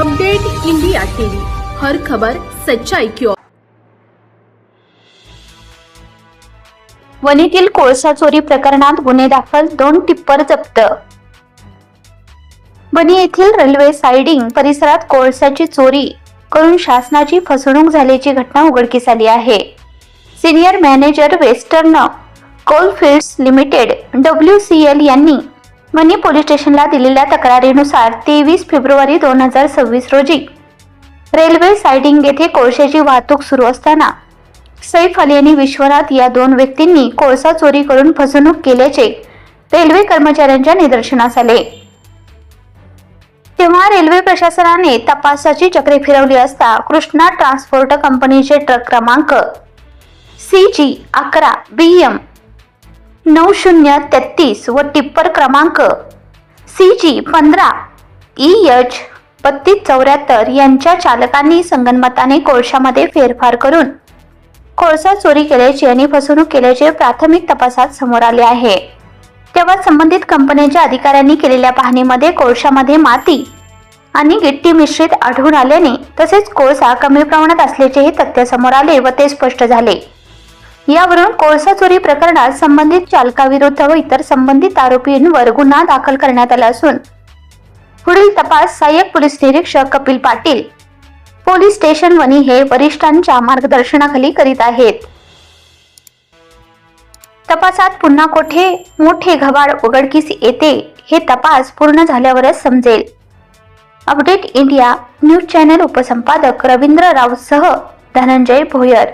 Update India TV, हर खबर सच्चाई की ओर। वणीतील कोळसा चोरी प्रकरणात गुन्हे दाखल, 2 टिप्पर जप्त। वणी येथील रेल्वे सायडिंग परिसरात कोळसाची चोरी करून शासनाची फसवणूक झाल्याची घटना उघडकीस आली आहे। Senior manager western coalfields limited WCL यांनी वणी पोलीस स्टेशनला दिलेल्या तक्रारीनुसार 23 फेब्रुवारी 2026 रोजी रेल्वे सायडिंग येथे कोळशाची वाहतूक सुरू असताना सैफ अली आणि विश्वनाथ या 2 व्यक्तींनी कोळसा चोरी करून फसवणूक केल्याचे रेल्वे कर्मचाऱ्यांच्या निदर्शनास आले। तेव्हा रेल्वे प्रशासनाने तपासाची चक्रे फिरवली असता कृष्णा ट्रान्सपोर्ट कंपनीचे ट्रक क्रमांक CG 11 BM 9033 व टिप्पर क्रमांक CG 15 EH 3274 यांच्या चालकांनी संगनमताने कोळशामध्ये फेरफार करून कोळसा चोरी केल्याची आणि फसवणूक केल्याचे प्राथमिक तपासात समोर आले आहे। तेव्हा संबंधित कंपनीच्या अधिकाऱ्यांनी केलेल्या पाहणीमध्ये कोळशामध्ये माती आणि गिट्टी मिश्रित आढळून आल्याने तसेच कोळसा कमी प्रमाणात असल्याचेही तथ्य समोर आले व ते स्पष्ट झाले। यावरून कोळसा चोरी प्रकरणात संबंधित चालकाविरुद्ध व इतर संबंधित आरोपींवर गुन्हा दाखल करण्यात आला असून पुढील तपास सहाय्यक पोलीस निरीक्षक कपिल पाटील, पोलीस स्टेशन वणी हे वरिष्ठांच्या मार्गदर्शनाखाली करीत आहेत। तपासात पुन्हा कोठे मोठे घबाड उघडकीस येते हे तपास पूर्ण झाल्यावरच समजेल। अपडेट इंडिया न्यूज चॅनल उपसंपादक रवींद्र राऊतसह धनंजय भोयर।